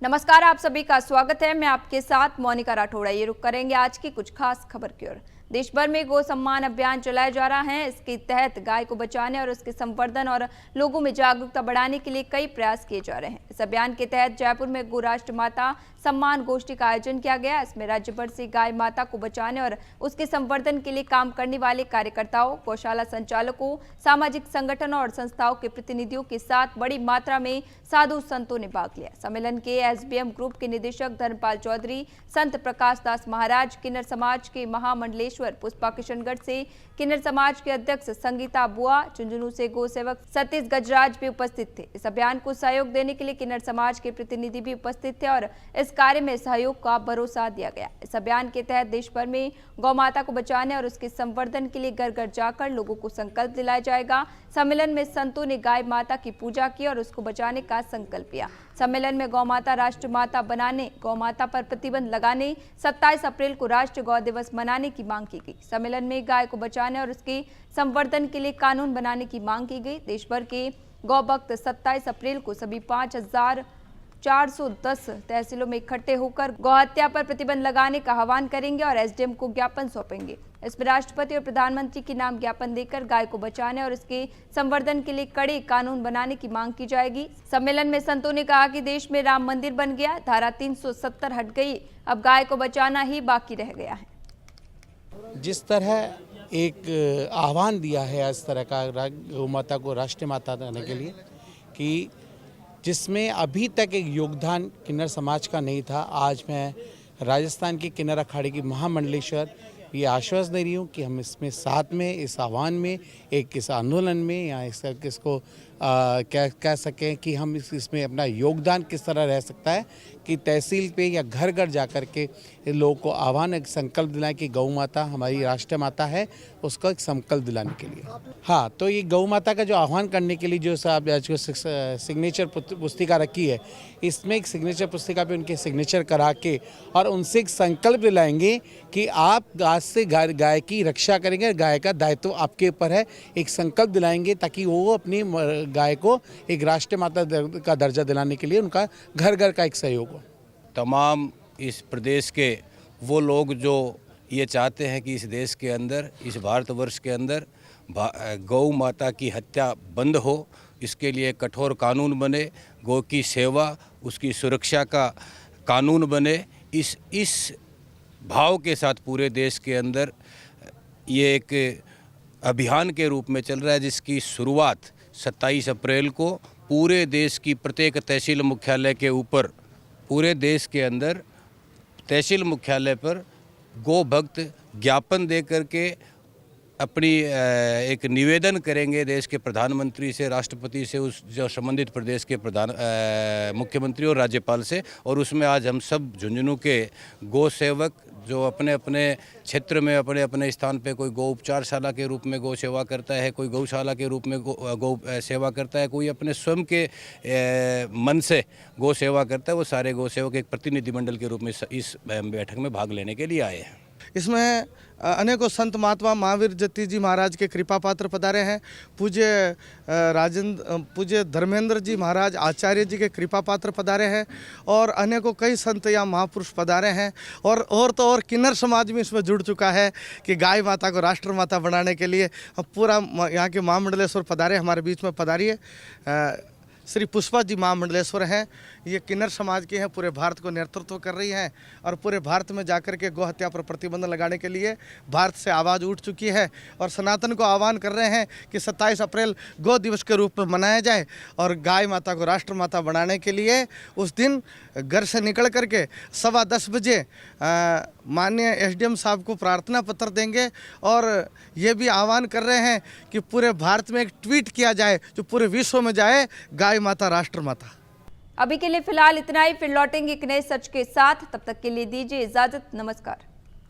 नमस्कार, आप सभी का स्वागत है। मैं आपके साथ मोनिका राठौड़ा। ये रुक करेंगे आज की कुछ खास खबर की ओर। देश भर में गौ सम्मान अभियान चलाया जा रहा है। इसके तहत गाय को बचाने और उसके संवर्धन और लोगों में जागरूकता बढ़ाने के लिए कई प्रयास किए जा रहे हैं। इस अभियान के तहत जयपुर में गौ राष्ट्र माता सम्मान गोष्ठी का आयोजन किया गया। इसमें राज्य भर से गाय माता को बचाने और उसके संवर्धन के लिए काम करने वाले कार्यकर्ताओं, गौशाला संचालकों, सामाजिक संगठनों और संस्थाओं के प्रतिनिधियों के साथ बड़ी मात्रा में साधु संतों ने भाग लिया। सम्मेलन के एसबीएम ग्रुप के निदेशक धर्मपाल चौधरी, संत प्रकाश दास महाराज, किन्नर समाज के महामंडलेश्वर पुष्पा किशनगढ़ से, किन्नर समाज के अध्यक्ष संगीता बुआ, झुंझुनू से गौ सेवक सतीश गजराज भी उपस्थित थे। इस अभियान को सहयोग देने के लिए किन्नर समाज के प्रतिनिधि भी उपस्थित थे और इस कार्य में सहयोग का भरोसा दिया गया। इस अभियान के तहत देश भर में गौ माता को बचाने और उसके संवर्धन के लिए घर घर जाकर लोगों को संकल्प दिलाया जाएगा। सम्मेलन में संतों ने गाय माता की पूजा की और उसको बचाने का संकल्प लिया। सम्मेलन में गौ माता राष्ट्र माता बनाने, गौ माता पर प्रतिबंध लगाने, 27 अप्रैल को राष्ट्रीय गौ दिवस मनाने की मांग की गई। सम्मेलन में गाय को बचाने और उसके संवर्धन के लिए कानून बनाने की मांग की गई। देश भर के गौ भक्त 27 अप्रैल को सभी 5410 तहसीलों में इकट्ठे होकर गौहत्या पर प्रतिबंध लगाने का आह्वान करेंगे और एसडीएम को ज्ञापन सौंपेंगे। इसमें राष्ट्रपति और प्रधानमंत्री के नाम ज्ञापन देकर गाय को बचाने और इसके संवर्धन के लिए कड़े कानून बनाने की मांग की जाएगी। सम्मेलन में संतों ने कहा कि देश में राम मंदिर बन गया, धारा 370 हट गई, अब गाय को बचाना ही बाकी रह गया है। जिस तरह एक आह्वान दिया है इस तरह का गौ माता को राष्ट्रीय माता बनाने के लिए, कि जिसमें अभी तक एक योगदान किन्नर समाज का नहीं था, आज मैं राजस्थान के किन्नर अखाड़े की महामंडलेश्वर ये आश्वासन दे रही हूँ कि हम इसमें साथ में, इस आह्वान में, एक इस आंदोलन में या इसको कह सकें कि हम इसमें अपना योगदान किस तरह रह सकता है कि तहसील पे या घर घर जा कर के लोगों को आह्वान, एक संकल्प दिलाएं कि गौ माता हमारी राष्ट्रीय माता है, उसका एक संकल्प दिलाने के लिए। हाँ, तो ये गौ माता का जो आह्वान करने के लिए जो साहब आज सिग्नेचर पुस्तिका रखी है, इसमें एक सिग्नेचर पुस्तिका पे उनके सिग्नेचर करा के और उनसे एक संकल्प दिलाएंगे कि आप आज से गाय की रक्षा करेंगे, गाय का दायित्व आपके ऊपर है। एक संकल्प दिलाएंगे ताकि वो अपनी गाय को एक राष्ट्रीय माता का दर्जा दिलाने के लिए उनका घर घर का एक सहयोग हो। तमाम इस प्रदेश के वो लोग जो ये चाहते हैं कि इस देश के अंदर, इस भारतवर्ष के अंदर गौ माता की हत्या बंद हो, इसके लिए कठोर कानून बने, गौ की सेवा, उसकी सुरक्षा का कानून बने, इस भाव के साथ पूरे देश के अंदर ये एक अभियान के रूप में चल रहा है, जिसकी शुरुआत 27 अप्रैल को पूरे देश की प्रत्येक तहसील मुख्यालय के ऊपर, पूरे देश के अंदर तहसील मुख्यालय पर गौ भक्त ज्ञापन दे करके अपनी एक निवेदन करेंगे देश के प्रधानमंत्री से, राष्ट्रपति से, उस जो संबंधित प्रदेश के मुख्यमंत्री और राज्यपाल से। और उसमें आज हम सब झुंझुनू के गौ सेवक जो अपने अपने क्षेत्र में, अपने अपने स्थान पे, कोई गौ उपचारशाला के रूप में गौ सेवा करता है, कोई गौशाला के रूप में गौ सेवा करता है, कोई अपने स्वयं के मन से गौ सेवा करता है, वो सारे गौ सेवक एक प्रतिनिधिमंडल के रूप में इस बैठक में भाग लेने के लिए आए हैं। इसमें अनेकों संत महात्मा महावीर जत्ती जी महाराज के कृपा पात्र पधारे हैं। पूज्य धर्मेंद्र जी महाराज आचार्य जी के कृपा पात्र पधारे हैं और अनेकों कई संत या महापुरुष पधारे हैं। और किन्नर समाज भी इसमें जुड़ चुका है कि गाय माता को राष्ट्र माता बनाने के लिए पूरा यहाँ के महामंडलेश्वर पधारे, हमारे बीच में पधारिए। श्री पुष्पा जी महामंडलेश्वर हैं, ये किन्नर समाज के हैं, पूरे भारत को नेतृत्व कर रही हैं और पूरे भारत में जाकर के गौ हत्या पर प्रतिबंध लगाने के लिए भारत से आवाज़ उठ चुकी है और सनातन को आह्वान कर रहे हैं कि 27 अप्रैल गौ दिवस के रूप में मनाया जाए और गाय माता को राष्ट्र माता बनाने के लिए उस दिन घर से निकल करके 10:15 बजे माननीय एसडीएम साहब को प्रार्थना पत्र देंगे और ये भी आह्वान कर रहे हैं कि पूरे भारत में एक ट्वीट किया जाए जो पूरे विश्व में जाए, गाय माता राष्ट्र माता। अभी के लिए फिलहाल इतना ही, फिर लौटेंगे एक नए सच के साथ। तब तक के लिए दीजिए इजाजत। नमस्कार।